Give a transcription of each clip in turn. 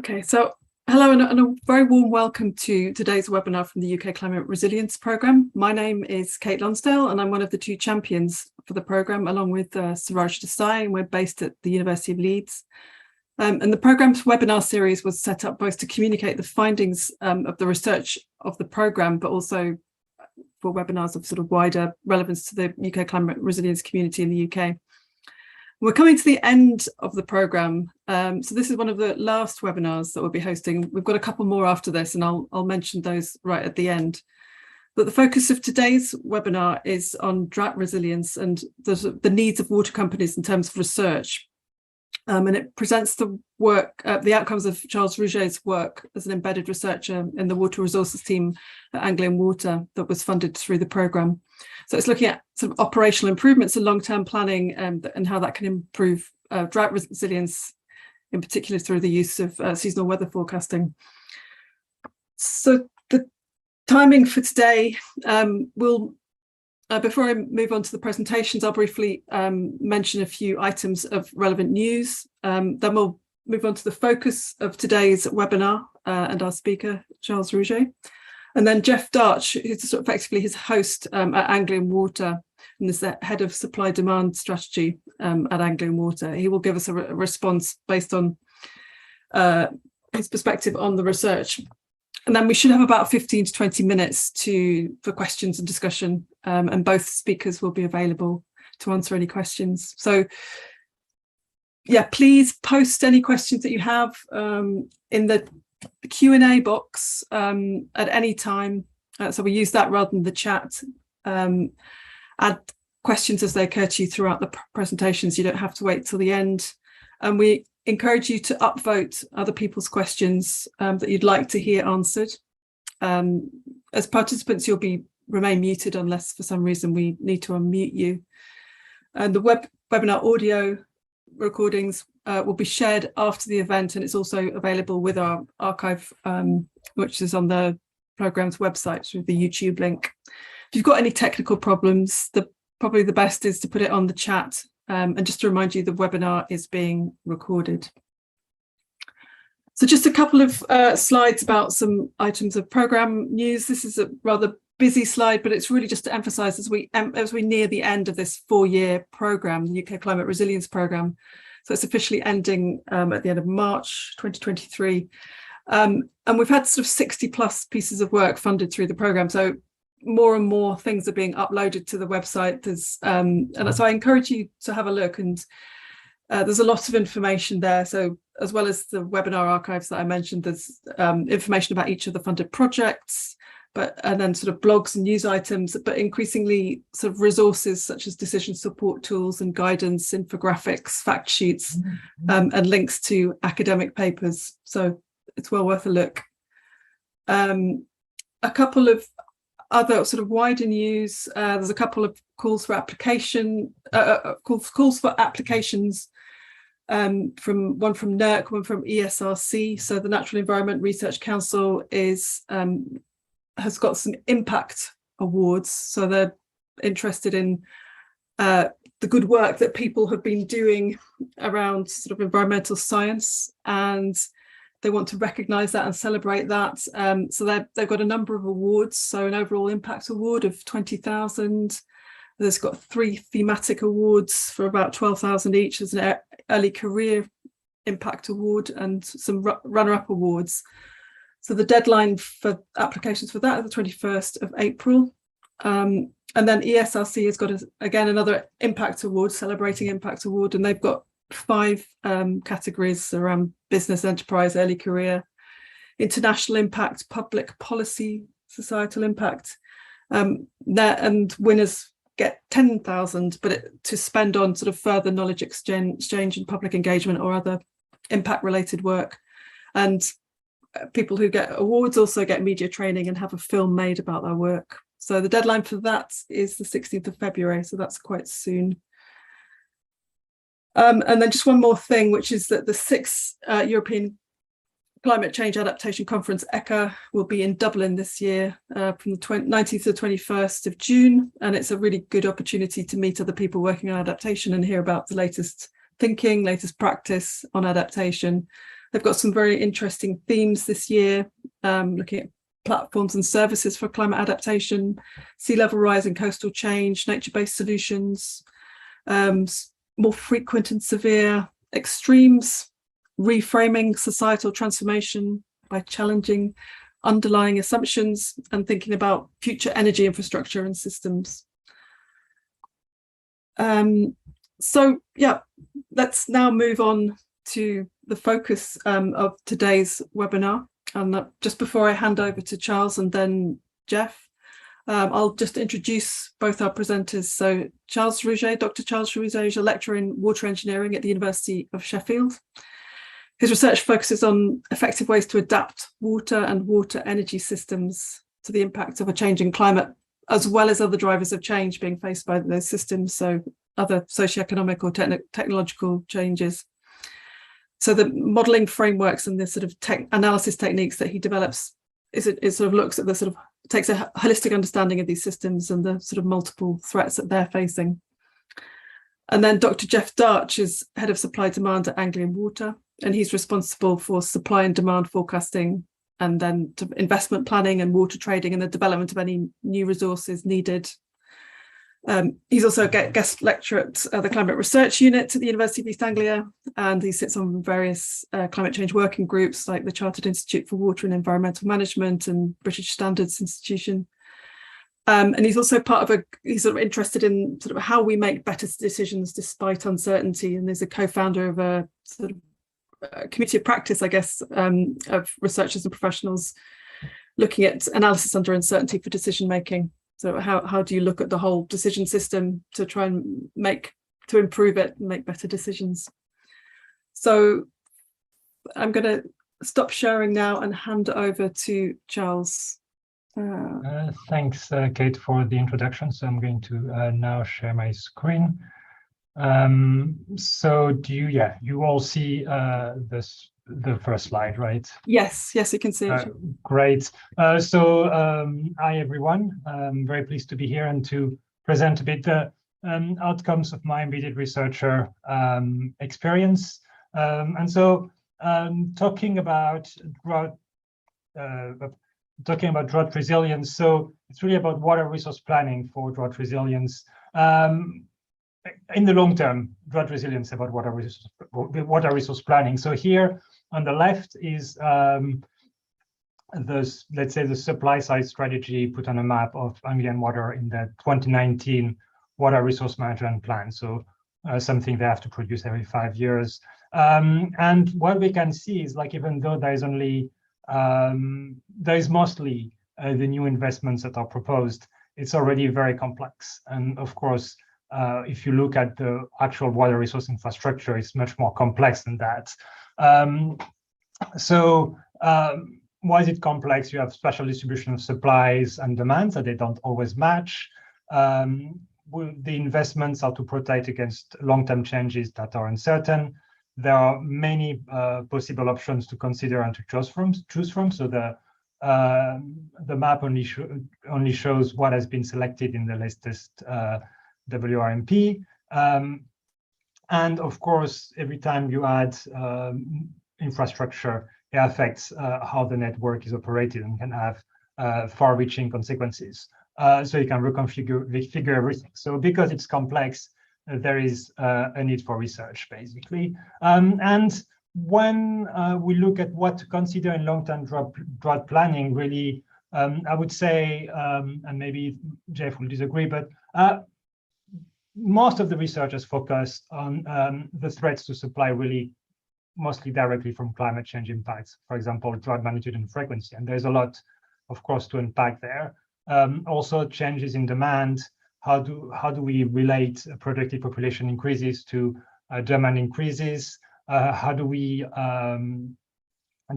Okay, so hello and a very warm welcome to today's webinar from the UK Climate Resilience Programme. My name is Kate Lonsdale and I'm one of the two champions for the programme along with Suraj Desai, and we're based at the University of Leeds. And the programme's webinar series was set up both to communicate the findings of the research of the programme, but also for webinars of sort of wider relevance to the UK climate resilience community in the UK. We're coming to the end of the programme, so this is one of the last webinars that we'll be hosting. We've got a couple more after this, and I'll mention those right at the end. But the focus of today's webinar is on drought resilience and the needs of water companies in terms of research. And it presents the work, the outcomes of Charles Rougé's work as an embedded researcher in the water resources team at Anglian Water that was funded through the programme. So it's looking at sort of operational improvements and long-term planning and how that can improve drought resilience, in particular through the use of seasonal weather forecasting. So the timing for today, before I move on to the presentations, I'll briefly mention a few items of relevant news. Then we'll move on to the focus of today's webinar and our speaker, Charles Rougé. And then Geoff Darch, who's sort of effectively his host at Anglian Water and is the head of supply demand strategy at Anglian Water. He will give us a response based on his perspective on the research. And then we should have about 15 to 20 minutes for questions and discussion, and both speakers will be available to answer any questions. So yeah, please post any questions that you have in the Q&A box at any time. So we use that rather than the chat. Add questions as they occur to you throughout the presentations. You don't have to wait till the end. And we encourage you to upvote other people's questions that you'd like to hear answered. As participants, you'll remain muted unless for some reason we need to unmute you. And the webinar audio recordings will be shared after the event, and it's also available with our archive, which is on the programme's website through the YouTube link. If you've got any technical problems, probably the best is to put it on the chat. And just to remind you, the webinar is being recorded. So just a couple of slides about some items of programme news. This is a rather busy slide, but it's really just to emphasise as we near the end of this 4-year programme, the UK Climate Resilience Programme. So it's officially ending at the end of March 2023. And we've had sort of 60 plus pieces of work funded through the programme. So more and more things are being uploaded to the website. And so I encourage you to have a look, and there's a lot of information there. So as well as the webinar archives that I mentioned, there's information about each of the funded projects, and then sort of blogs and news items, but increasingly sort of resources such as decision support tools and guidance, infographics, fact sheets, and links to academic papers. So it's well worth a look. A couple of other sort of wider news. There's a couple of calls for application, calls for applications one from NERC, one from ESRC. So the Natural Environment Research Council has got some impact awards. So they're interested in the good work that people have been doing around sort of environmental science, and they want to recognise that and celebrate that. So they've got a number of awards. So an overall impact award of 20,000. There's got 3 thematic awards for about 12,000 each. There's an early career impact award and some runner-up awards. So the deadline for applications for that is the 21st of April. And then ESRC has got, again, another impact award, celebrating impact award, and they've got 5 categories around business, enterprise, early career, international impact, public policy, societal impact. And winners get 10,000, but to spend on sort of further knowledge exchange and public engagement or other impact related work. And people who get awards also get media training and have a film made about their work. So the deadline for that is the 16th of February, so that's quite soon. And then just one more thing, which is that the 6th European Climate Change Adaptation Conference, ECA, will be in Dublin this year from the 19th to the 21st of June. And it's a really good opportunity to meet other people working on adaptation and hear about the latest thinking, latest practice on adaptation. They've got some very interesting themes this year, looking at platforms and services for climate adaptation, sea level rise and coastal change, nature-based solutions, more frequent and severe extremes, reframing societal transformation by challenging underlying assumptions and thinking about future energy infrastructure and systems. So yeah, let's now move on to the focus of today's webinar. And just before I hand over to Charles and then Geoff, I'll just introduce both our presenters. So Charles Rougé, Dr. Charles Rougé is a lecturer in water engineering at the University of Sheffield. His research focuses on effective ways to adapt water and water energy systems to the impact of a changing climate, as well as other drivers of change being faced by those systems, so other socioeconomic or technological changes. So the modelling frameworks and the sort of analysis techniques that he develops it sort of looks at the sort of takes a holistic understanding of these systems and the sort of multiple threats that they're facing. And then Dr. Geoff Darch is head of supply demand at Anglian Water, and he's responsible for supply and demand forecasting and then investment planning and water trading and the development of any new resources needed. He's also a guest lecturer at the Climate Research Unit at the University of East Anglia, and he sits on various climate change working groups like the Chartered Institute for Water and Environmental Management and British Standards Institution. And he's also he's sort of interested in sort of how we make better decisions despite uncertainty, and is a co-founder of a sort of community of practice, I guess, of researchers and professionals looking at analysis under uncertainty for decision making. So how do you look at the whole decision system to try and improve it and make better decisions? So I'm going to stop sharing now and hand over to Charles. Thanks, Kate, for the introduction. So I'm going to now share my screen. So you all see the first slide, right? Yes, you can see it. Great. Hi, everyone. I'm very pleased to be here and to present a bit the outcomes of my embedded researcher experience. Talking about drought resilience. So it's really about water resource planning for drought resilience. In the long term, drought resilience about water resource planning. So here on the left is let's say the supply side strategy put on a map of Anglian Water in the 2019 water resource management plan. So something they have to produce every 5 years. And what we can see is, like, even though there is mostly the new investments that are proposed, it's already very complex. And of course, if you look at the actual water resource infrastructure, it's much more complex than that. Why is it complex? You have spatial distribution of supplies and demands that they don't always match. The investments are to protect against long-term changes that are uncertain. There are many possible options to consider and to choose from. So the map only shows what has been selected in the latest WRMP. And of course, every time you add infrastructure, it affects how the network is operated and can have far-reaching consequences. So you can reconfigure everything. So because it's complex, there is a need for research, basically. And when we look at what to consider in long-term drought planning, really, I would say, and maybe Geoff will disagree, but most of the research is focused on the threats to supply, really mostly directly from climate change impacts, for example, drought magnitude and frequency. And there's a lot, of course, to unpack there. Also changes in demand. How do we relate productive population increases to demand increases? How do we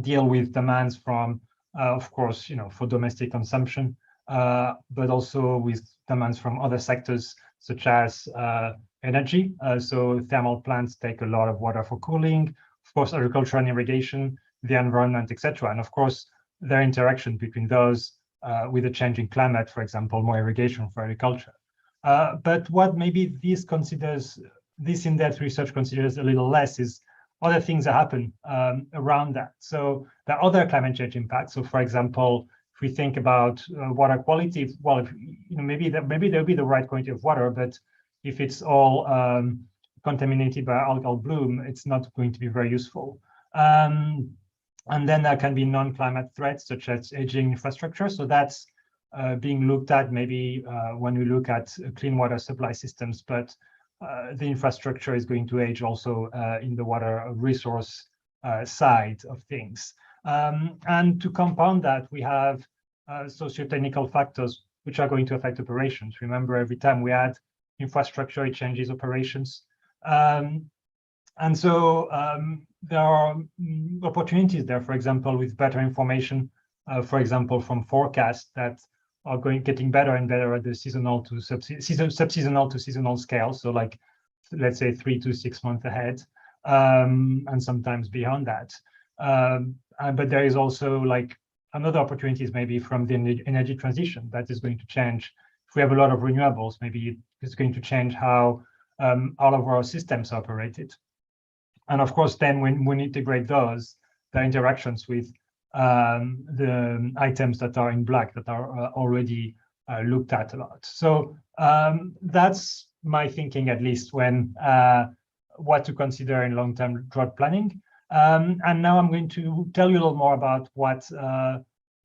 deal with demands from, of course, for domestic consumption, but also with demands from other sectors such as energy. So thermal plants take a lot of water for cooling, of course, agriculture and irrigation, the environment, etc. And of course, their interaction between those with a changing climate, for example, more irrigation for agriculture. But what maybe this in-depth research considers a little less is other things that happen around that. So there are other climate change impacts. So, for example, if we think about water quality, well, if, maybe there'll be the right quality of water, but if it's all contaminated by algal bloom, it's not going to be very useful. And then there can be non-climate threats such as aging infrastructure. So that's being looked at maybe when we look at clean water supply systems, but the infrastructure is going to age also in the water resource side of things. And to compound that, we have socio-technical factors which are going to affect operations. Remember, every time we add infrastructure, it changes operations. And so there are opportunities there, for example, with better information, for example, from forecasts that are getting better and better at the seasonal to sub-seasonal to seasonal scale. So like, let's say 3 to 6 months ahead, and sometimes beyond that. But there is also like another opportunities maybe from the energy transition that is going to change. If we have a lot of renewables, maybe it's going to change how all of our systems are operated. And of course, then when we integrate those, the interactions with the items that are in black that are already looked at a lot. So that's my thinking, at least, when what to consider in long-term drought planning. And now I'm going to tell you a little more about what,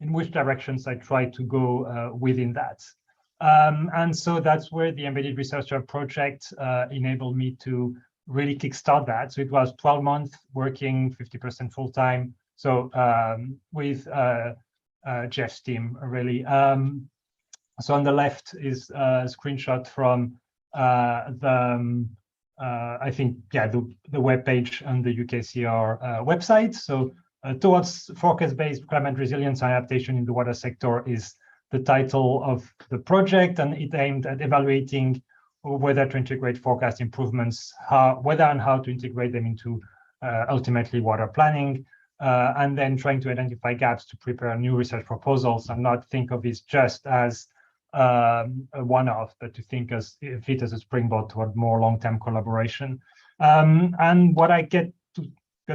in which directions I try to go within that. And so that's where the Embedded Researcher project enabled me to really kickstart that. So it was 12 months working 50% full time. So with Geoff's team, really. So on the left is a screenshot from I think, yeah, the web page on the UKCR website. So towards forecast-based climate resilience and adaptation in the water sector is the title of the project, and it aimed at evaluating whether to integrate forecast improvements, whether and how to integrate them into ultimately water planning, and then trying to identify gaps to prepare new research proposals and not think of this just as a one-off, but to think of it as a springboard toward more long-term collaboration. And what I got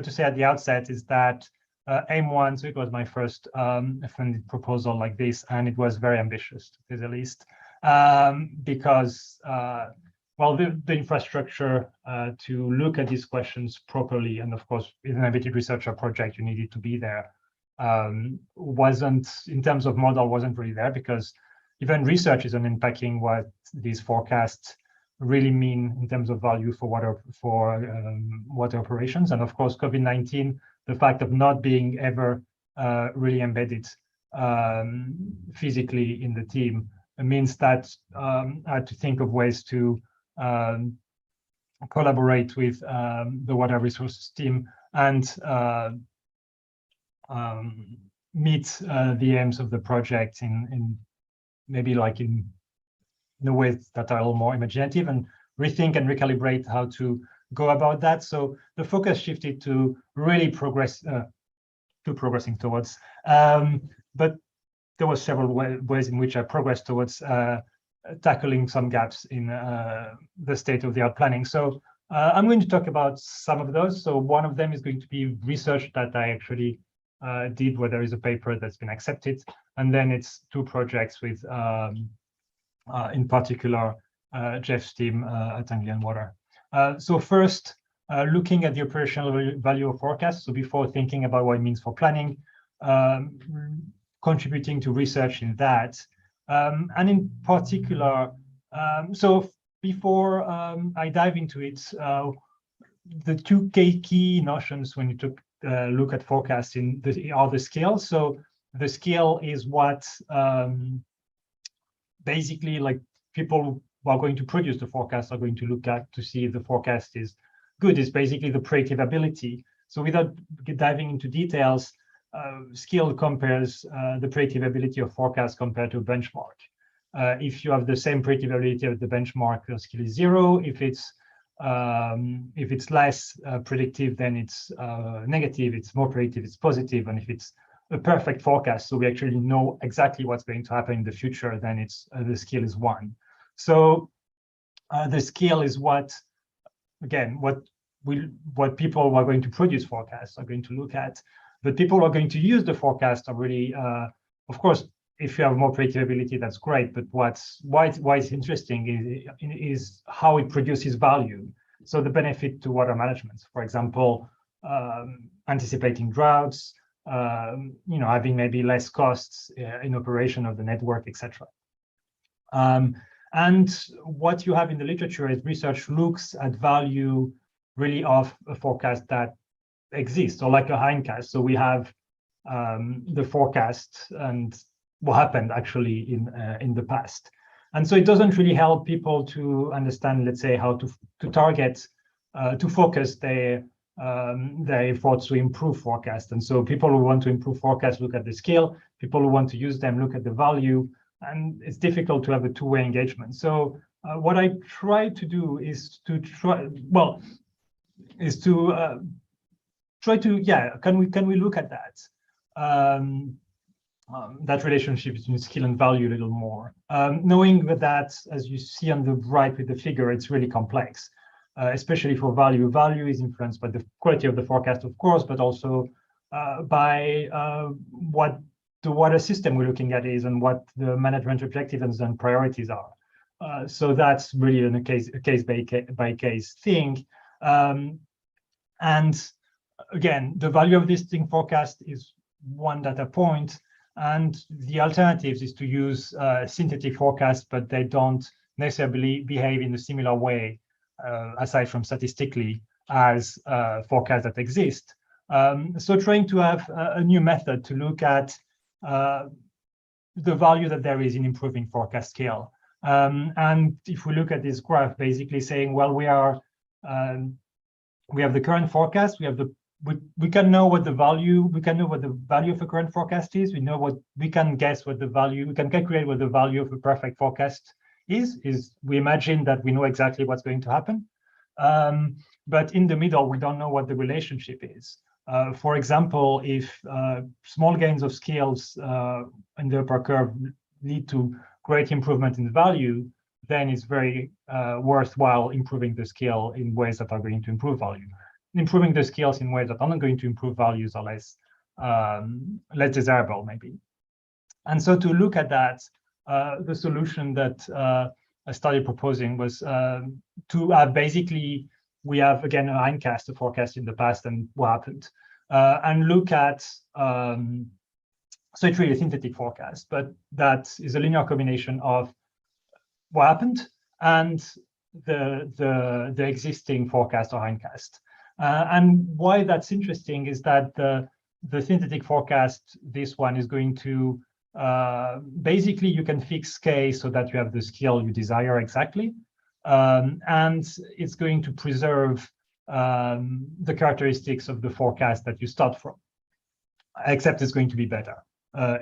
to say at the outset is that AIM1, so it was my first funded proposal like this, and it was very ambitious, to say the least, because, well, the infrastructure to look at these questions properly, and of course, with an embedded researcher project, you needed to be there, wasn't, in terms of model, wasn't really there, because even research isn't unpacking what these forecasts really mean in terms of value for water operations. And of course, COVID-19, the fact of not being ever really embedded physically in the team means that I had to think of ways to collaborate with the water resources team and meet the aims of the project in maybe like in ways that are a little more imaginative, and rethink and recalibrate how to go about that. So the focus shifted to really progressing towards, but there were several ways in which I progressed towards tackling some gaps in the state-of-the-art planning. So I'm going to talk about some of those. So one of them is going to be research that I actually did, where there is a paper that's been accepted, and then it's 2 projects with, in particular, Geoff's team at Anglian Water. So first, looking at the operational value of forecasts. So before thinking about what it means for planning, contributing to research in that, and in particular, so before I dive into it, the 2 key notions when you look at forecasting are the scale. So the scale is what basically, like, people who are going to produce the forecast are going to look at to see if the forecast is good. Is basically the predictive ability. So without diving into details, skill compares the predictive ability of forecast compared to a benchmark. If you have the same predictive ability of the benchmark, the skill is 0. If it's less predictive, then it's negative. It's more predictive, it's positive. And if it's a perfect forecast, so we actually know exactly what's going to happen in the future, then it's the skill is 1. So the skill is what what people who are going to produce forecasts are going to look at. But people who are going to use the forecast are really, of course, if you have more predictive ability, that's great. But why it's interesting is how it produces value. So the benefit to water management, for example, anticipating droughts, having maybe less costs in operation of the network, etc. And what you have in the literature is research looks at value really of a forecast that exists, or like a hindcast. So we have the forecast and what happened actually in the past. And so it doesn't really help people to understand, let's say, how to target, to focus their efforts to improve forecast. And so people who want to improve forecast look at the scale, people who want to use them look at the value, and it's difficult to have a two-way engagement. So what I try to do is to try to can we look at that that relationship between skill and value a little more, knowing that, as you see on the right with the figure, it's really complex, especially for value. Value is influenced by the quality of the forecast, of course, but also by what the water system we're looking at is and what the management objectives and priorities are. So that's really a case by case thing. And again, the value of this thing forecast is one data point, and the alternatives is to use synthetic forecasts, but they don't necessarily behave in a similar way, aside from statistically, as forecasts that exist. So trying to have a new method to look at the value that there is in improving forecast scale. And if we look at this graph, basically saying, well, we have the current forecast, we can know what the value of a current forecast is. We can guess what the value, we can calculate what the value of a perfect forecast is we imagine that we know exactly what's going to happen. But in the middle, we don't know what the relationship is. For example, if small gains of scales in the upper curve lead to great improvement in value, then it's very worthwhile improving the scale in ways that are going to improve value. Improving the scales in ways that are not going to improve values are less desirable, maybe. And so to look at that, the solution that I started proposing was to have basically, we have again a hindcast, a forecast in the past and what happened, and look at, so it's really a synthetic forecast, but that is a linear combination of what happened and the existing forecast or hindcast. And why that's interesting is that the synthetic forecast, this one is going to, basically you can fix K so that you have the scale you desire exactly. And it's going to preserve the characteristics of the forecast that you start from, except it's going to be better,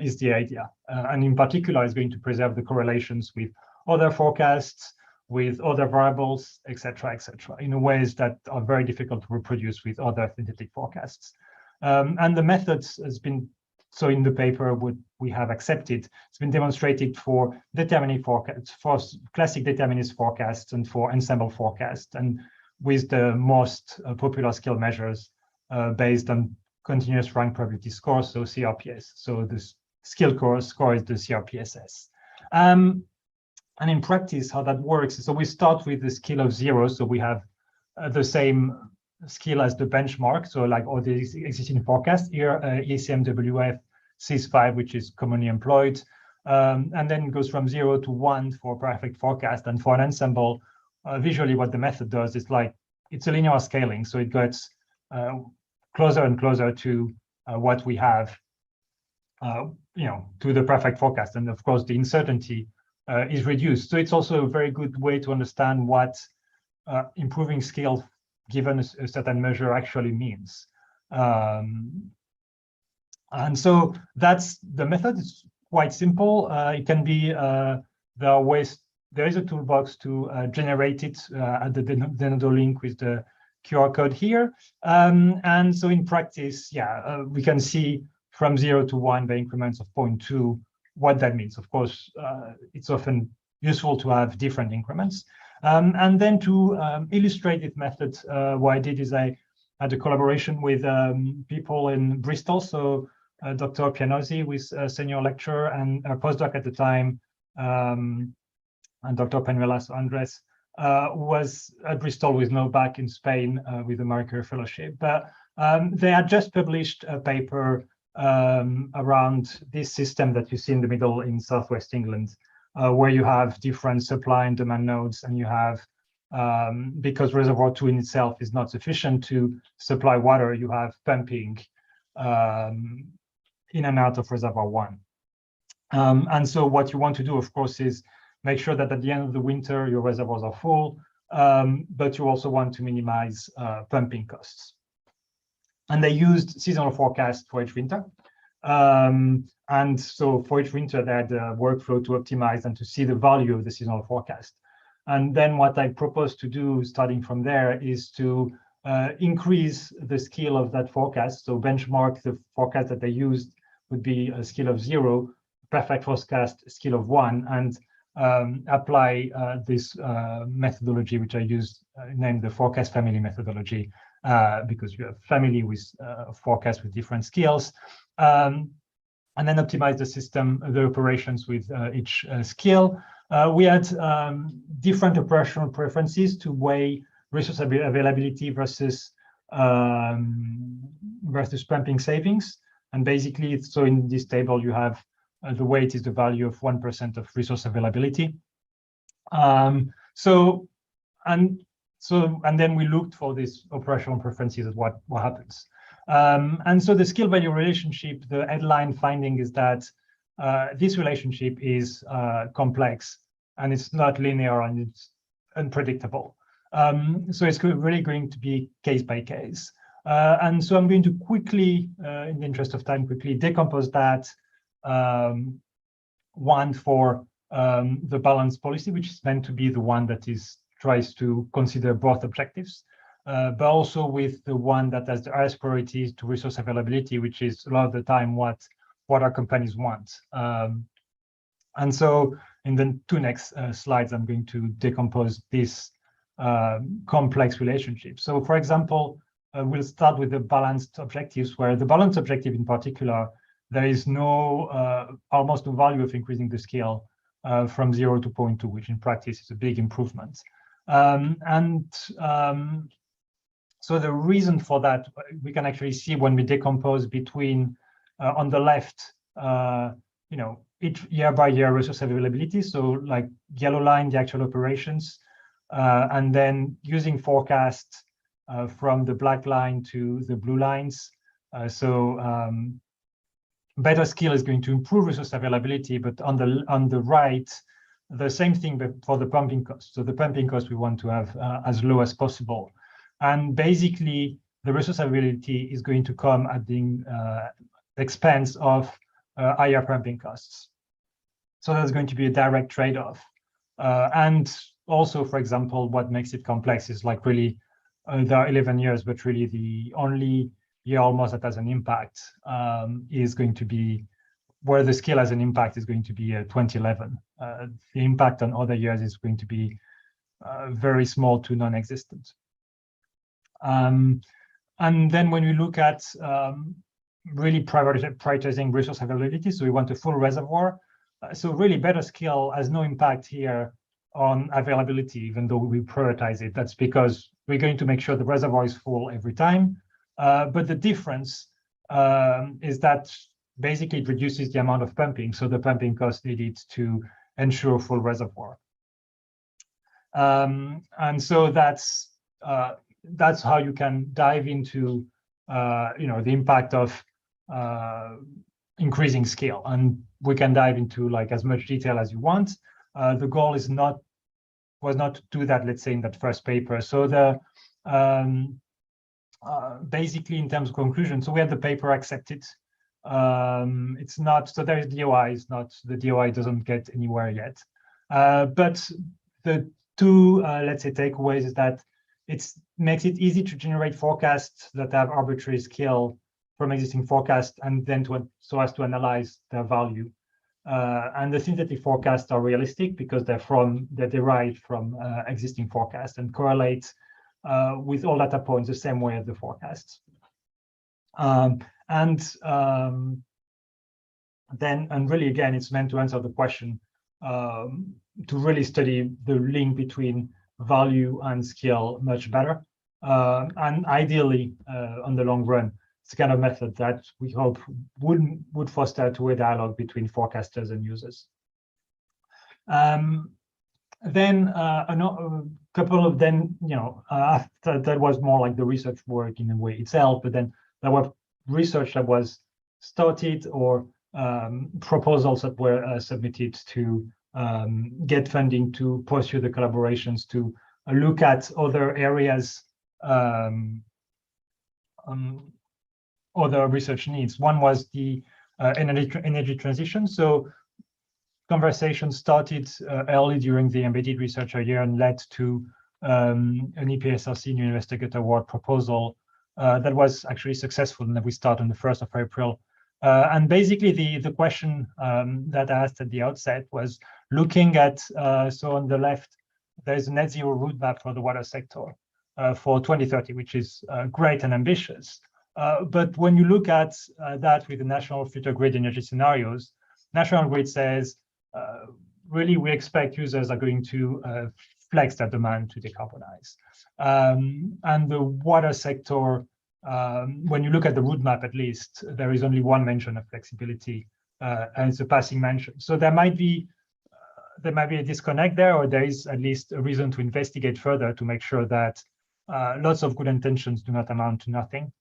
is the idea. And in particular, it's going to preserve the correlations with other forecasts, with other variables, etc., in ways that are very difficult to reproduce with other synthetic forecasts. And the methods has been, so in the paper what we have accepted, it's been demonstrated for deterministic forecasts, for classic determinist forecasts and for ensemble forecasts, and with the most popular scale measures based on continuous rank probability score, so CRPS. So the skill score is the CRPSS. And in practice, how that works, so we start with the scale of 0, so we have the same skill as the benchmark, so like all the existing forecasts here, ECMWF, CIS5, which is commonly employed, and then it goes from 0 to 1 for perfect forecast. And for an ensemble, visually what the method does is like, it's a linear scaling, so it gets closer and closer to what we have, to the perfect forecast. And of course, the uncertainty is reduced. So it's also a very good way to understand what improving scale given a certain measure actually means. And so that's the method. It's quite simple. It can be, there are ways, there is a toolbox to generate it at the Denodo link with the QR code here. And so in practice, we can see from 0 to 1 by increments of 0.2 what that means. Of course, it's often useful to have different increments. And then to illustrate this method, what I did is I had a collaboration with people in Bristol. So Dr. Pianozzi, who is a senior lecturer and a postdoc at the time, and Dr. Penuelas Andres, who was at Bristol with now back in Spain with the Marie Curie Fellowship. But they had just published a paper around this system that you see in the middle in Southwest England, where you have different supply and demand nodes, and you have, because Reservoir 2 in itself is not sufficient to supply water, you have pumping in and out of Reservoir 1. And so what you want to do, of course, is make sure that at the end of the winter, your reservoirs are full, but you also want to minimize pumping costs. And they used seasonal forecast for each winter. And so for each winter, they had a workflow to optimize and to see the value of the seasonal forecast. And then what I propose to do, starting from there, is to increase the scale of that forecast. So benchmark the forecast that they used would be a scale of 0, perfect forecast scale of 1, and apply this methodology, which I used, named the forecast family methodology, because you have family with forecasts with different scales, and then optimize the system, the operations with each scale. We had different operational preferences to weigh resource availability versus pumping savings. And basically, so in this table, you have the weight is the value of 1% of resource availability. And then we looked for these operational preferences of what happens. And so the skill value relationship, the headline finding is that this relationship is complex, and it's not linear, and it's unpredictable. So it's really going to be case by case. And so I'm going to quickly, in the interest of time, quickly decompose that. One for the balance policy, which is meant to be the one that tries to consider both objectives, but also with the one that has the highest priority to resource availability, which is a lot of the time what our companies want. And so in the two next slides, I'm going to decompose this complex relationship. So for example, we'll start with the balanced objectives, where the balanced objective in particular, there is almost no value of increasing the scale from 0 to 0.2, which in practice is a big improvement. So the reason for that, we can actually see when we decompose between, on the left, each year by year resource availability. So like yellow line, the actual operations, and then using forecast from the black line to the blue lines. Better skill is going to improve resource availability, but on the right, the same thing but for the pumping cost. So the pumping cost we want to have as low as possible. And basically, the resource availability is going to come at the expense of higher pumping costs. So there's going to be a direct trade-off. And also, for example, what makes it complex is like really, there are 11 years, but really the only year almost that has an impact is going to be, where the scale has an impact is going to be 2011. The impact on other years is going to be very small to non-existent. And then when we look at really prioritizing resource availability, so we want a full reservoir. So really better scale has no impact here on availability, even though we prioritize it. That's because we're going to make sure the reservoir is full every time. But the difference is that basically it reduces the amount of pumping, so the pumping cost needed to ensure full reservoir. And so that's how you can dive into the impact of increasing scale, and we can dive into like as much detail as you want. The goal was not to do that, let's say, in that first paper. So the basically in terms of conclusion, so we had the paper accepted. It's not, so there is DOI, the DOI doesn't get anywhere yet. But the two, let's say, takeaways is that it makes it easy to generate forecasts that have arbitrary scale from existing forecasts, and then so as to analyze their value. And the synthetic forecasts are realistic because they're derived from existing forecasts and correlate with all data points the same way as the forecasts. Then really again, it's meant to answer the question to really study the link between value and skill much better. And ideally, on the long run, it's the kind of method that we hope would foster a two-way dialogue between forecasters and users. Then a couple of after that was more like the research work in a way itself, but then there was research that was started or proposals that were submitted to get funding to pursue the collaborations to look at other areas, other research needs. One was the energy transition. So conversations started early during the embedded research year and led to an EPSRC New Investigator Award proposal that was actually successful, and that we start on the 1st of April. And basically the question that I asked at the outset was looking at, so on the left, there's a net zero roadmap for the water sector for 2030, which is great and ambitious. But when you look at that with the National Future Grid Energy Scenarios, National Grid says, really, we expect users are going to flex their demand to decarbonize. And the water sector, when you look at the roadmap, at least, there is only one mention of flexibility, and it's a passing mention. So there might be a disconnect there, or there is at least a reason to investigate further to make sure that lots of good intentions do not amount to nothing.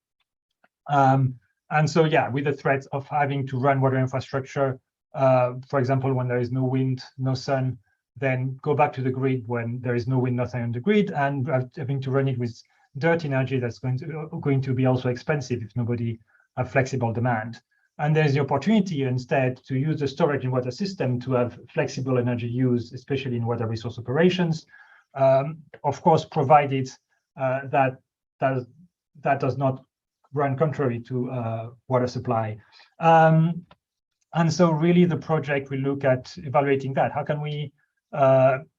And so, yeah, with the threat of having to run water infrastructure, for example, when there is no wind, no sun, then go back to the grid when there is no wind, nothing on the grid, and having to run it with dirty energy that's going to be also expensive if nobody have flexible demand. And there's the opportunity instead to use the storage in water system to have flexible energy use, especially in water resource operations. Of course, provided that does not run contrary to water supply. And so really the project will look at evaluating that. How can we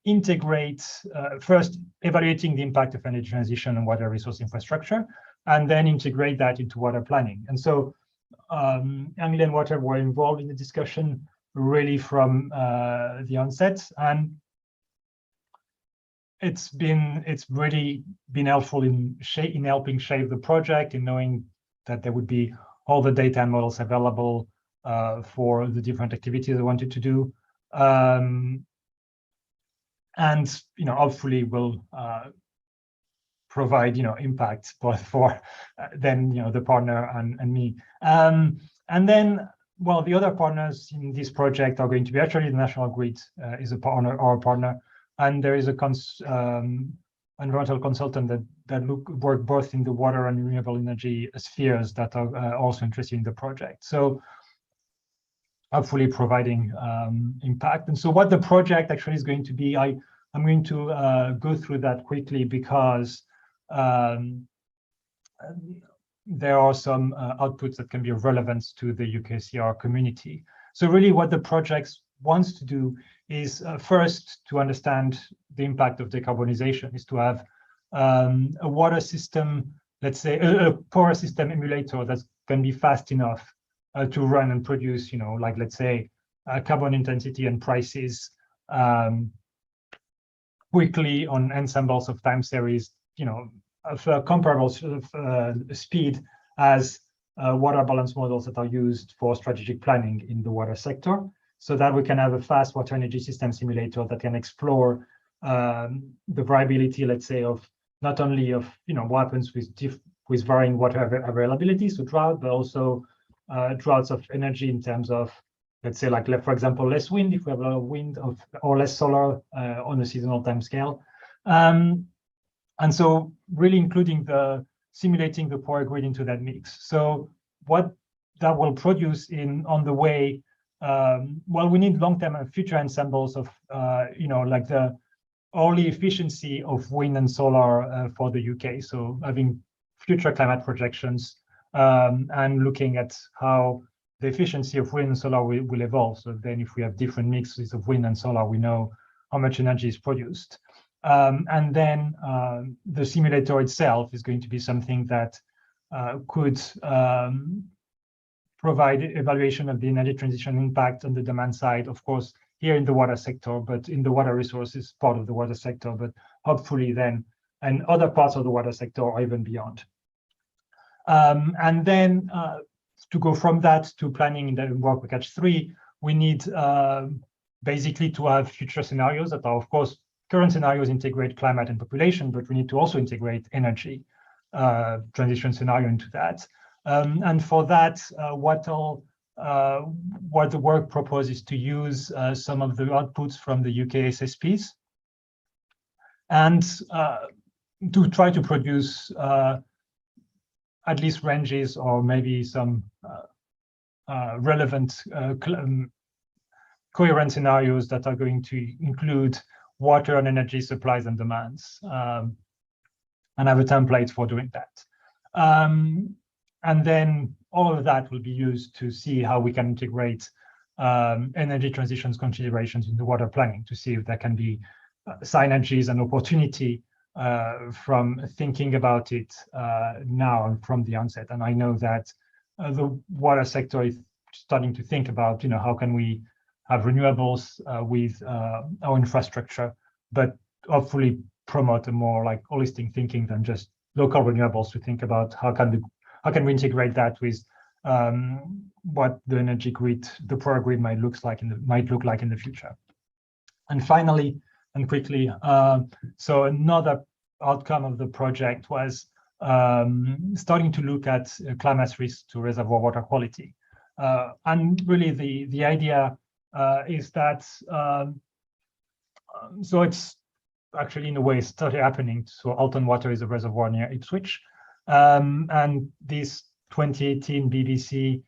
integrate, first evaluating the impact of energy transition on water resource infrastructure, and then integrate that into water planning. And so Anglian Water were involved in the discussion really from the onset, and it's really been helpful in helping shape the project, in knowing that there would be all the data and models available for the different activities I wanted to do. And hopefully will provide impact both for then the partner and me. And then, well, the other partners in this project are going to be actually the National Grid is a partner, our partner, and there is a environmental consultant that work both in the water and renewable energy spheres that are also interested in the project. So hopefully providing impact. And so what the project actually is going to be, I'm going to go through that quickly because there are some outputs that can be of relevance to the UKCR community. So really what the project wants to do is first to understand the impact of decarbonization, is to have a water system, let's say a power system emulator that can be fast enough to run and produce, like let's say carbon intensity and prices quickly on ensembles of time series, of a comparable sort of speed as water balance models that are used for strategic planning in the water sector, so that we can have a fast water energy system simulator that can explore the variability, let's say, of not only of what happens with varying water availability, so drought, but also droughts of energy in terms of, let's say, like for example, less wind if we have a lot of wind, or less solar on a seasonal time scale. And so really including simulating the power grid into that mix. So what that will produce on the way, well, we need long-term and future ensembles of, like the early efficiency of wind and solar for the UK. So having future climate projections and looking at how the efficiency of wind and solar will evolve. So then if we have different mixes of wind and solar, we know how much energy is produced. And then the simulator itself is going to be something that could provide evaluation of the energy transition impact on the demand side, of course, here in the water sector, but in the water resources part of the water sector, but hopefully then and other parts of the water sector or even beyond. And then to go from that to planning in the work package 3, we need basically to have future scenarios that are, of course, current scenarios integrate climate and population, but we need to also integrate energy transition scenario into that. And for that, what the work proposes to use some of the outputs from the UK SSPs and to try to produce at least ranges or maybe some relevant coherent scenarios that are going to include water and energy supplies and demands, and have a template for doing that. And then all of that will be used to see how we can integrate energy transitions considerations into water planning to see if there can be synergies and opportunity from thinking about it now and from the onset. And I know that the water sector is starting to think about, how can we have renewables with our infrastructure, but hopefully promote a more like holistic thinking than just local renewables, to think about how can we integrate that with what the energy grid, the power grid might look like in the future. And finally, and quickly, so another outcome of the project was starting to look at climate risks to reservoir water quality. And really the idea is that, so it's actually in a way started happening. So Alton Water is a reservoir near Ipswich. And this 2018 BBC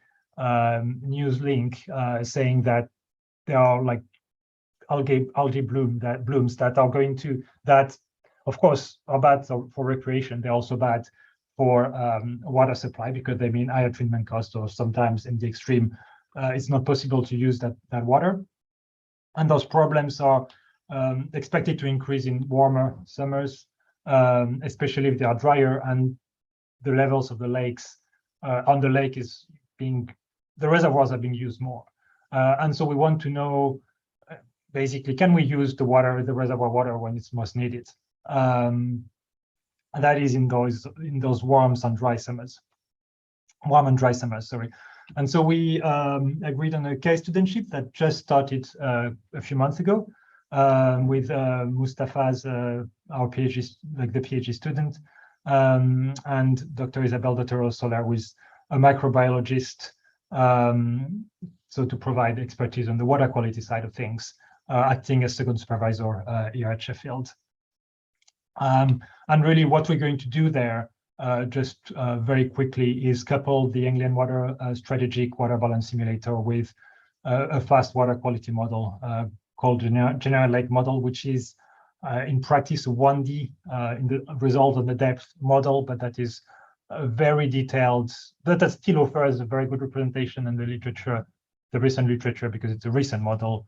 news link saying that there are like algae blooms that are going to, that of course are bad for recreation. They're also bad for water supply because they mean higher treatment costs, or sometimes in the extreme, it's not possible to use that water. And those problems are expected to increase in warmer summers, especially if they are drier and the levels of the lakes on the lake is being, the reservoirs are being used more. And so we want to know, basically, can we use the reservoir water when it's most needed? And that is in those warm and dry summers, sorry. And so we agreed on a case studentship that just started a few months ago with Mustafa's, our PhD, like the PhD student, and Dr. Isabel Dotero Soler, who is a microbiologist, so to provide expertise on the water quality side of things, acting as second supervisor here at Sheffield. And really what we're going to do there, just very quickly, is couple the Anglian Water Strategic Water Balance Simulator with a fast water quality model called General Lake Model, which is in practice a 1D in the result of the depth model, but that is very detailed, but that still offers a very good representation in the literature, the recent literature, because it's a recent model,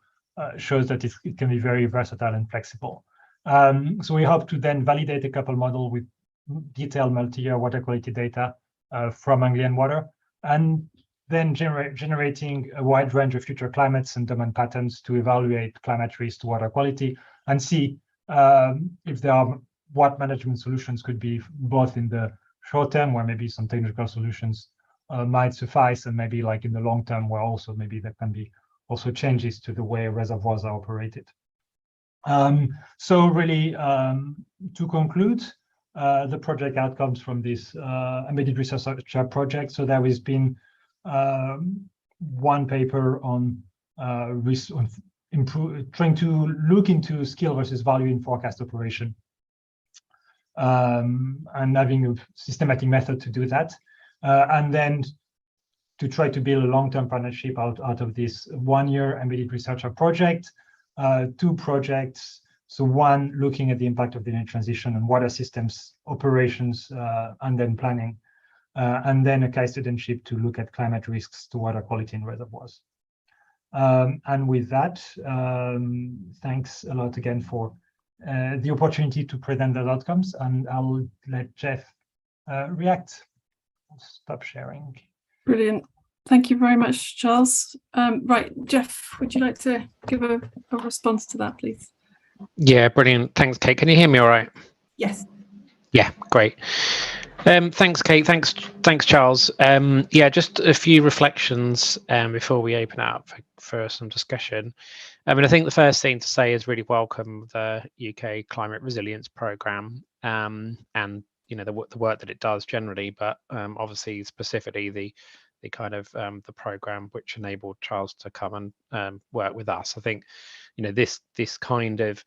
shows that it can be very versatile and flexible. So we hope to then validate a couple model with detailed multi-year water quality data from Anglian Water, and then generating a wide range of future climates and demand patterns to evaluate climate risk to water quality and see if there are what management solutions could be, both in the short term, where maybe some technical solutions might suffice, and maybe like in the long term, where also maybe there can be also changes to the way reservoirs are operated. So really, to conclude, the project outcomes from this embedded research project. So there has been one paper on trying to look into skill versus value in forecast operation, and having a systematic method to do that, and then to try to build a long-term partnership out of this one-year embedded researcher project, 2 projects. So one looking at the impact of the energy transition on water systems operations and then planning, and then a case studentship to look at climate risks to water quality in reservoirs. And with that, thanks a lot again for the opportunity to present those outcomes, and I'll let Geoff react. I'll stop sharing. Brilliant. Thank you very much, Charles. Right, Geoff, would you like to give a response to that, please? Yeah, brilliant. Thanks, Kate. Can you hear me all right? Yes. Yeah, great. Thanks, Kate. Thanks, Charles. Yeah, just a few reflections before we open up for some discussion. I mean, I think the first thing to say is really welcome the UK Climate Resilience Programme, and the work that it does generally, but obviously specifically the kind of the programme which enabled Charles to come and work with us. I think this kind of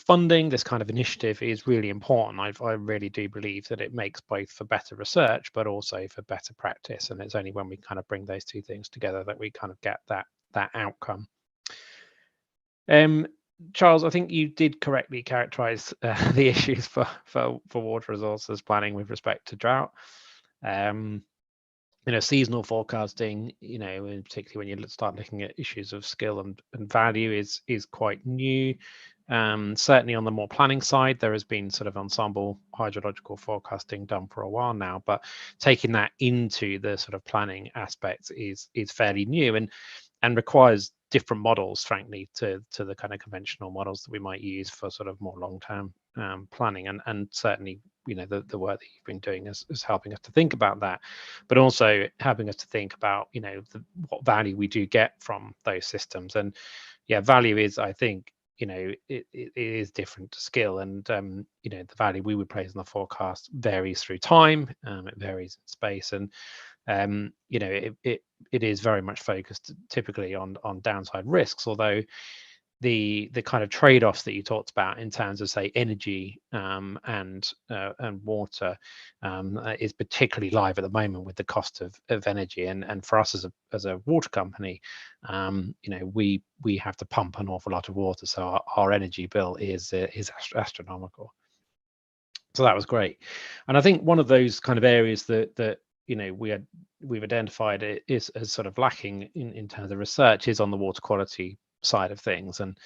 funding, this kind of initiative is really important. I really do believe that it makes both for better research, but also for better practice. And it's only when we kind of bring those two things together that we kind of get that outcome. Charles, I think you did correctly characterize the issues for water resources planning with respect to drought. Seasonal forecasting, and particularly when you start looking at issues of skill and value is quite new. Certainly on the more planning side, there has been sort of ensemble hydrological forecasting done for a while now, but taking that into the sort of planning aspects is fairly new and requires different models, frankly, to the kind of conventional models that we might use for sort of more long-term planning. And certainly, the work that you've been doing is helping us to think about that, but also helping us to think about, what value we do get from those systems. And yeah, value is, I think, it is different to skill, and the value we would place in the forecast varies through time, it varies in space, and it is very much focused typically on downside risks, although the kind of trade-offs that you talked about in terms of, say, energy and water is particularly live at the moment with the cost of energy, and for us as a water company, we have to pump an awful lot of water, so our energy bill is astronomical. So that was great, and I think one of those kind of areas that we've identified is as sort of lacking in terms of research is on the water quality side of things. And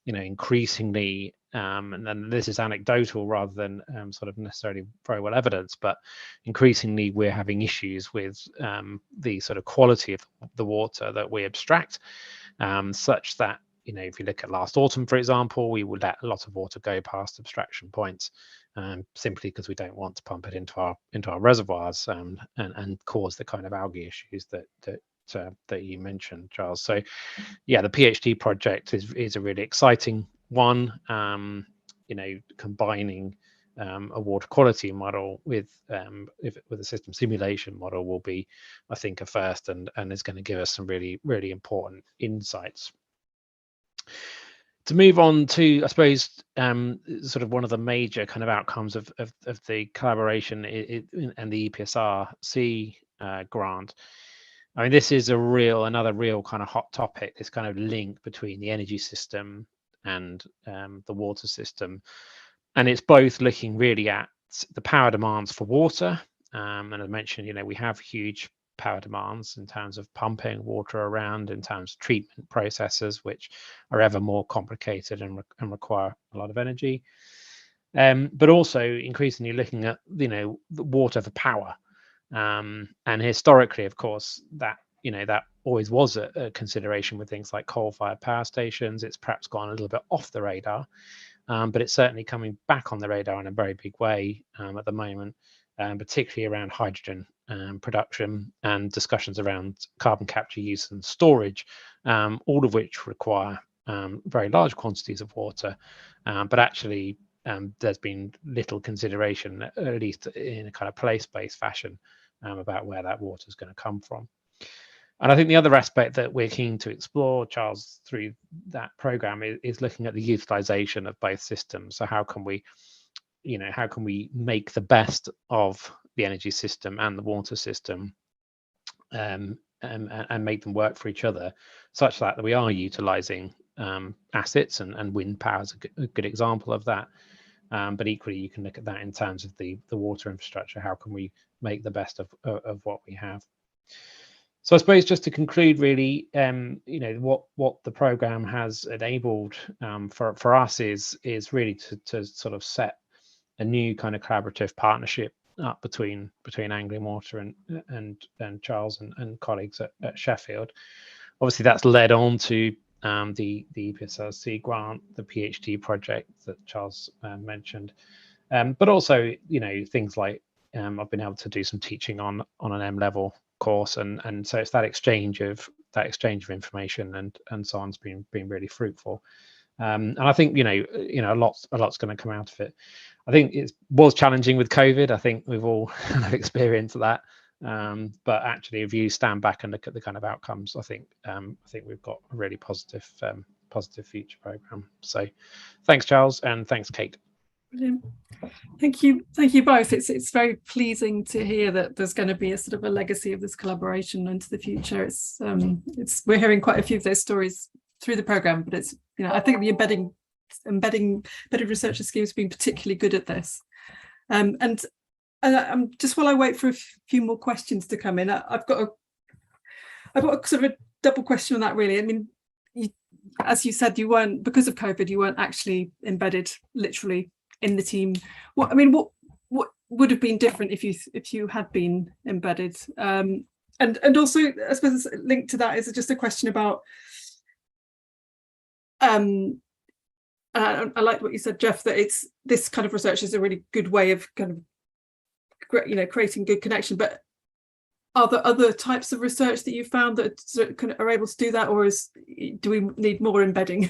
increasingly, and then this is anecdotal rather than sort of necessarily very well evidenced, but increasingly we're having issues with the sort of quality of the water that we abstract, such that if you look at last autumn, for example, we would let a lot of water go past abstraction points, simply because we don't want to pump it into our reservoirs and cause the kind of algae issues that you mentioned, Charles. So yeah, the PhD project is a really exciting one. Combining a water quality model with a system simulation model will be, I think, a first, and is going to give us some really, really important insights. To move on to, I suppose, sort of one of the major kind of outcomes of the collaboration and the EPSRC grant. I mean, this is another real kind of hot topic, this kind of link between the energy system and the water system. And it's both looking really at the power demands for water. And as I mentioned, we have huge power demands in terms of pumping water around, in terms of treatment processes, which are ever more complicated and require a lot of energy. But also increasingly looking at, the water for power. And historically, of course, that always was a consideration with things like coal-fired power stations. It's perhaps gone a little bit off the radar, but it's certainly coming back on the radar in a very big way at the moment, particularly around hydrogen production and discussions around carbon capture, use and storage, all of which require very large quantities of water, but actually there's been little consideration, at least in a kind of place-based fashion, about where that water is going to come from. And I think the other aspect that we're keen to explore, Charles, through that program is looking at the utilization of both systems. So how can we make the best of the energy system and the water system, and make them work for each other, such that we are utilizing assets, and wind power is a good example of that. but equally you can look at that in terms of the water infrastructure. How can we make the best of what we have? So I suppose just to conclude, really, you know, what the program has enabled for us is really to sort of set a new kind of collaborative partnership up between Anglian Water and Charles and colleagues at Sheffield. Obviously, that's led on to the EPSRC grant, the PhD project that Charles mentioned, but also, you know, things like I've been able to do some teaching on an M level course, and so it's that exchange of information and so on's been really fruitful. And I think you know a lot's going to come out of it. I think it was challenging with COVID. I think we've all kind of experienced that. But actually, if you stand back and look at the kind of outcomes, I think we've got a really positive future program. So, thanks, Charles, and thanks, Kate. Brilliant. Thank you both. It's very pleasing to hear that there's going to be a sort of a legacy of this collaboration into the future. It's we're hearing quite a few of those stories through the program, but it's, you know, I think the embedding embedded researcher scheme has been particularly good at this. And just while I wait for a few more questions to come in, I've got a sort of a double question on that, really. I mean, as you said, you weren't, because of COVID, you weren't actually embedded literally in the team. What would have been different if you had been embedded? And also, I suppose linked to that is just a question about I like what you said, Geoff, that it's this kind of research is a really good way of kind of, you know, creating good connection. But are there other types of research that you found that are able to do that, or do we need more embedding?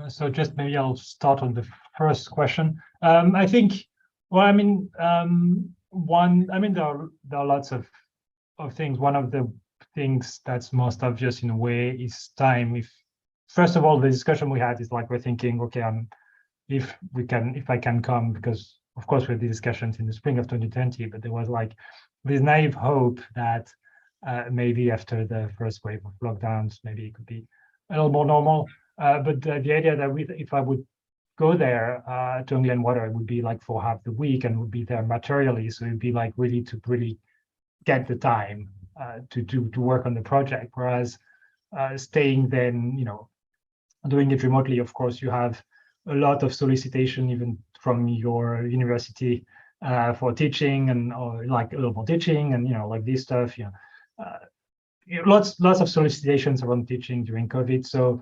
So just maybe I'll start on the first question. I think, well, I mean, there are lots of things. One of the things that's most obvious in a way is time. First of all, the discussion we had is like, we're thinking, okay, if I can come, because of course we had the discussions in the spring of 2020, but there was like this naive hope that maybe after the first wave of lockdowns, maybe it could be a little more normal. But the idea that if I would go there to Anglian Water, it would be like for half the week and would be there materially. So it'd be like really get the time to work on the project. Whereas staying then, you know, doing it remotely, of course, you have a lot of solicitation even from your university for teaching or like a little more teaching and, you know, like this stuff, you know, lots of solicitations around teaching during COVID. So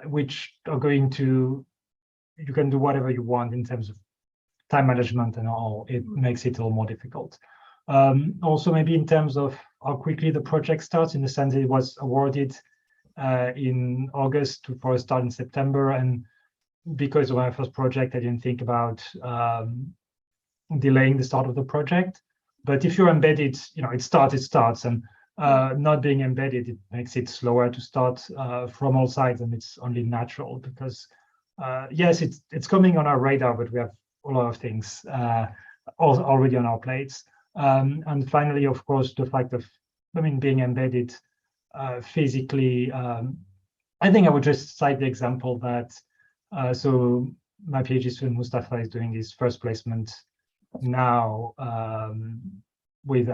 which are going to, you can do whatever you want in terms of time management and all. It makes it a little more difficult. Also, maybe in terms of how quickly the project starts, in the sense it was awarded in August for a start in September, and because of my first project, I didn't think about delaying the start of the project. But if you're embedded, you know, it starts, and not being embedded, it makes it slower to start from all sides, and it's only natural because yes, it's coming on our radar, but we have a lot of things already on our plates. And finally, of course, the fact of, being embedded physically. I think I would just cite the example that so my PhD student Mustafa is doing his first placement now with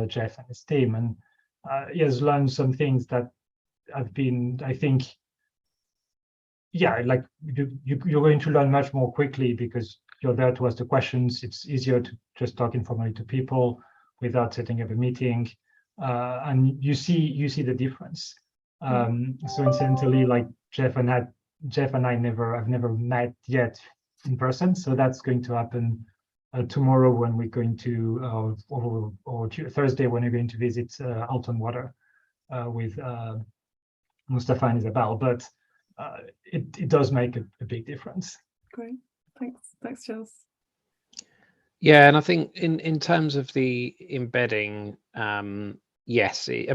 Geoff and his team, and he has learned some things that have been, I think, yeah, like you're going to learn much more quickly because you're there to ask the questions. It's easier to just talk informally to people without setting up a meeting, and you see the difference. So incidentally, like Geoff and I have never met yet in person, so that's going to happen tomorrow when we're going to, or Thursday when we're going to visit Alton Water with Mustafa and Isabel. But it does make a big difference. Great, thanks, Charles. Yeah, and I think in terms of the embedding, yes, I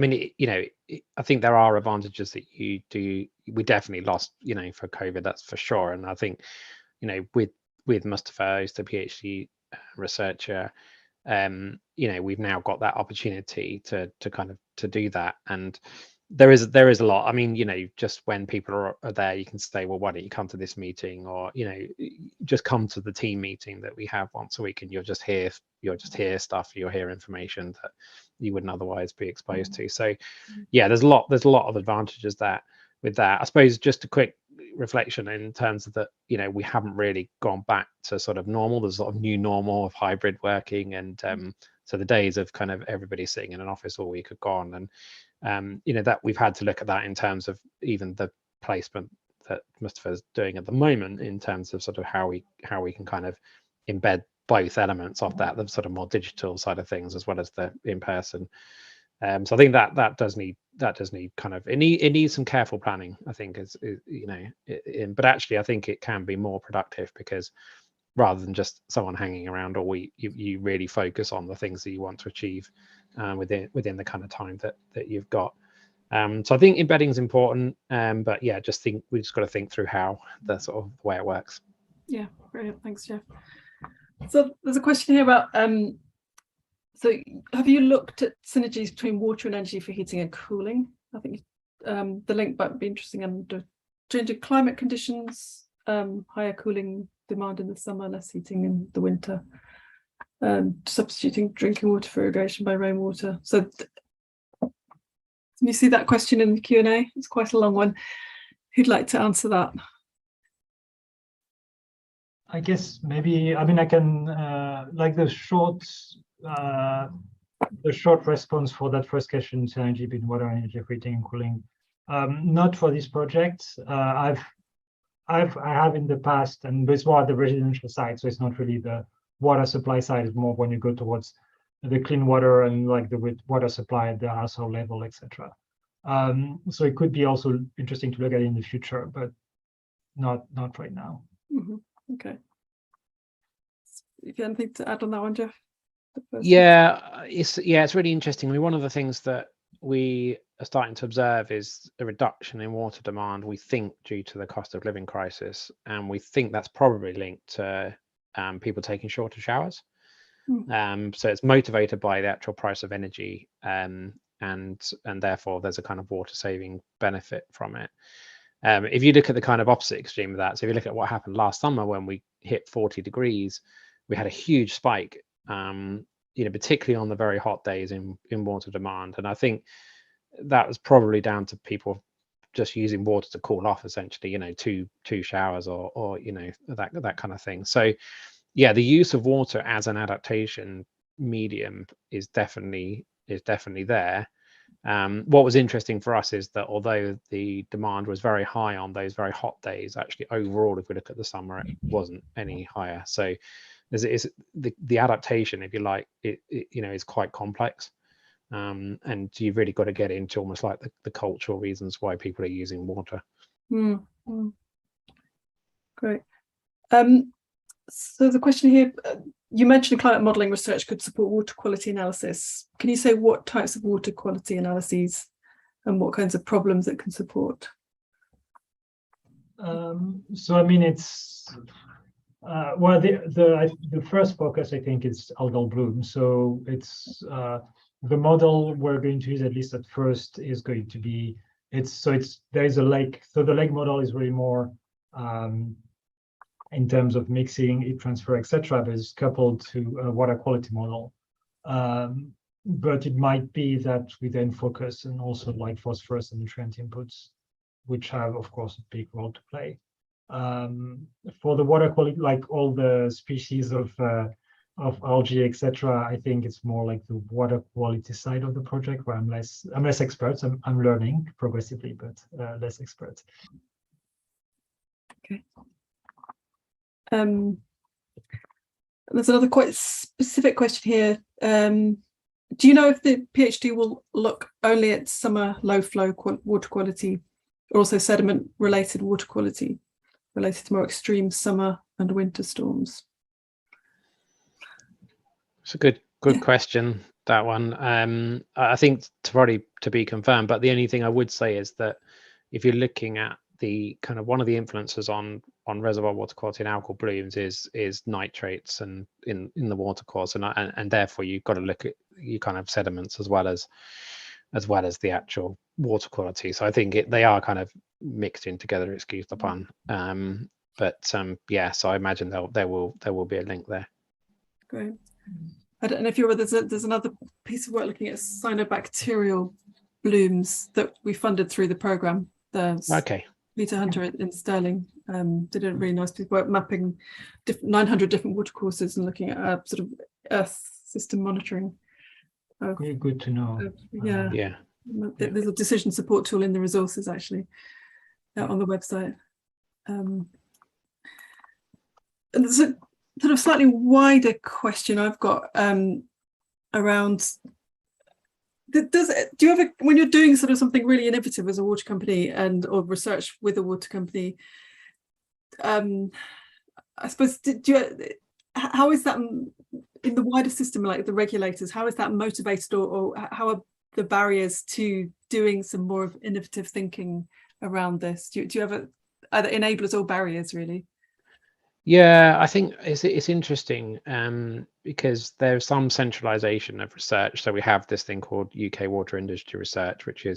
think there are advantages that you do. We definitely lost, for COVID, that's for sure. And I think, with Mustafa, who's the PhD researcher, we've now got that opportunity to do that. And there is a lot. I mean, just when people are there, you can say, well, why don't you come to this meeting, or just come to the team meeting that we have once a week, and you'll just hear stuff, you'll hear information that you wouldn't otherwise be exposed to. So yeah, there's a lot of advantages with that. I suppose just a quick reflection in terms of that, we haven't really gone back to sort of normal. There's a lot of new normal of hybrid working, and so the days of kind of everybody sitting in an office all week are gone, and that we've had to look at that in terms of even the placement that Mustafa's doing at the moment, in terms of sort of how we can kind of embed both elements of that, the sort of more digital side of things as well as the in-person. So I think that does need kind of, it needs some careful planning, I think, but actually I think it can be more productive, because rather than just someone hanging around all week, you really focus on the things that you want to achieve within the kind of time that you've got. So I think embedding is important, but yeah, we just got to think through how the sort of way it works. Yeah, brilliant. Thanks, Geoff. So there's a question here about so have you looked at synergies between water and energy for heating and cooling? I think the link might be interesting under changing climate conditions, higher cooling demand in the summer, less heating in the winter, substituting drinking water for irrigation by rainwater. So can you see that question in the Q&A? It's quite a long one. Who'd like to answer that? I guess maybe, I mean, I can like the short response for that first question, synergy between water, energy, heating and cooling. Not for this project. I have in the past, and it's more at the residential side, so it's not really the water supply side. It's more when you go towards the clean water and like the water supply at the household level, etc. So it could be also interesting to look at in the future, but not right now. Mm-hmm. Okay. If you have anything to add on that one, Geoff? Yeah, it's really interesting. I mean, one of the things that we are starting to observe is a reduction in water demand, we think, due to the cost of living crisis, and we think that's probably linked to people taking shorter showers. So it's motivated by the actual price of energy, and therefore there's a kind of water saving benefit from it. If you look at the kind of opposite extreme of that, so if you look at what happened last summer when we hit 40 degrees, we had a huge spike, particularly on the very hot days in water demand. And I think that was probably down to people just using water to cool off, essentially, two showers or that kind of thing. So yeah, the use of water as an adaptation medium is definitely there. What was interesting for us is that although the demand was very high on those very hot days, actually overall, if we look at the summer, it wasn't any higher. So the adaptation, if you like, it is quite complex, and you've really got to get into almost like the cultural reasons why people are using water. Great. So the question here, you mentioned climate modelling research could support water quality analysis. Can you say what types of water quality analyses and what kinds of problems it can support? So I mean, it's well, the first focus, I think, is algal bloom. So it's the model we're going to use, at least at first, is going to be there is a lake. So the lake model is really more in terms of mixing, heat transfer, etc., but it's coupled to a water quality model. But it might be that we then focus and also like phosphorus and nutrient inputs, which have, of course, a big role to play. For the water quality, like all the species of algae, etc., I think it's more like the water quality side of the project where I'm less expert. I'm learning progressively, but less expert. Okay. There's another quite specific question here. Do you know if the PhD will look only at summer low flow water quality, or also sediment related water quality related to more extreme summer and winter storms? It's a good question, that one. I think probably to be confirmed, but the only thing I would say is that if you're looking at the kind of one of the influences on reservoir water quality and algal blooms is nitrates and in the water course, and therefore you've got to look at your kind of sediments as well as the actual water quality. So I think they are kind of mixed in together, excuse the pun. Yeah, so I imagine there will be a link there. Great. I don't know if you're aware, there's another piece of work looking at cyanobacterial blooms that we funded through the programme. Okay. Peter Hunter in Stirling did a really nice piece of work mapping 900 different water courses and looking at sort of earth system monitoring. Good to know. Yeah. There's a decision support tool in the resources actually on the website. And there's a sort of slightly wider question I've got around. Do you ever, when you're doing sort of something really innovative as a water company or research with a water company, I suppose, how is that in the wider system, like the regulators, how is that motivated or how are the barriers to doing some more of innovative thinking around this? Do you ever, either enablers or barriers really? Yeah, I think it's interesting because there's some centralization of research. So we have this thing called UK Water Industry Research, which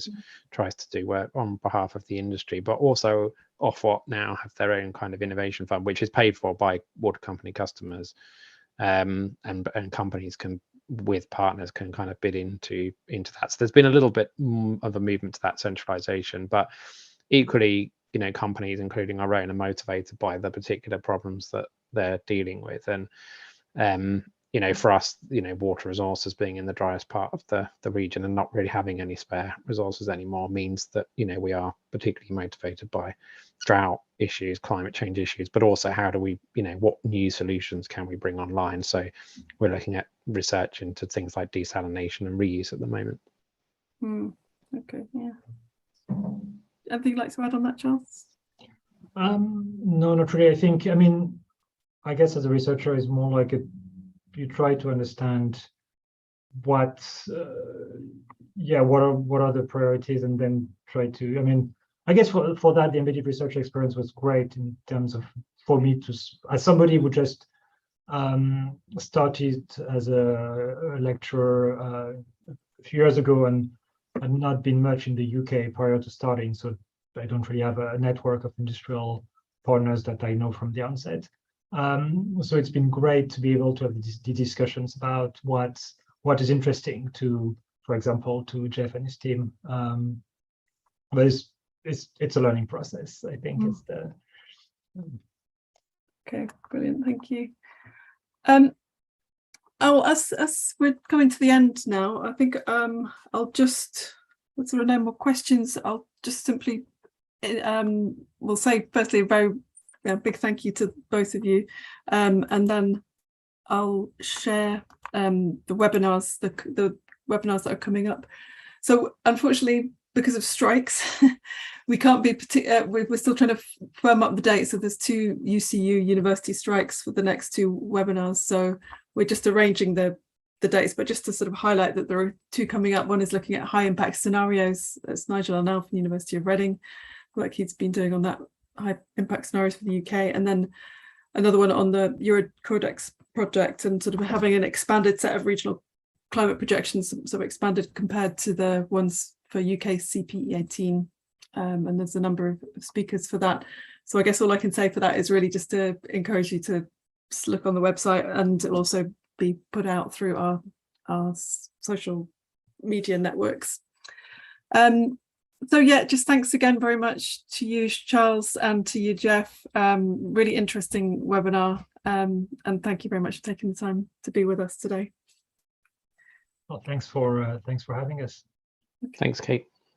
tries to do work on behalf of the industry, but also Ofwat now have their own kind of innovation fund, which is paid for by water company customers, and companies can, with partners, can kind of bid into that. So there's been a little bit of a movement to that centralization, but equally, companies, including our own, are motivated by the particular problems that they're dealing with. And, for us, water resources being in the driest part of the region and not really having any spare resources anymore means that, we are particularly motivated by drought issues, climate change issues, but also how do we, what new solutions can we bring online? So we're looking at research into things like desalination and reuse at the moment. Okay, yeah. Anything you'd like to add on that, Charles? No, not really. I guess as a researcher, it's more like you try to understand what are the priorities, and then try to. I guess for that, the embedded research experience was great in terms of, for me to, as somebody who just started as a lecturer a few years ago and I've not been much in the UK prior to starting, so I don't really have a network of industrial partners that I know from the onset. So it's been great to be able to have the discussions about what is interesting to, for example, to Geoff and his team. But it's a learning process, I think. It's the Okay, brilliant, thank you. As we're coming to the end now, I think I'll just, with sort of no more questions, I'll just simply we'll say firstly a very big thank you to both of you, and then I'll share the webinars, the webinars that are coming up. So unfortunately, because of strikes, we can't be we're still trying to firm up the dates. So there's 2 UCU university strikes for the next 2 webinars. So we're just arranging the dates, but just to sort of highlight that there are 2 coming up. One is looking at high impact scenarios. That's Nigel Arnell from the University of Reading, work he's been doing on that high impact scenarios for the UK. And then another one on the Eurocodex project and sort of having an expanded set of regional climate projections, so expanded compared to the ones for UK CP18. And there's a number of speakers for that. So I guess all I can say for that is really just to encourage you to look on the website, and also be put out through our social media networks. So yeah, just thanks again very much to you, Charles, and to you, Geoff. Really interesting webinar, and thank you very much for taking the time to be with us today. Well, thanks for having us. Thanks, Kate.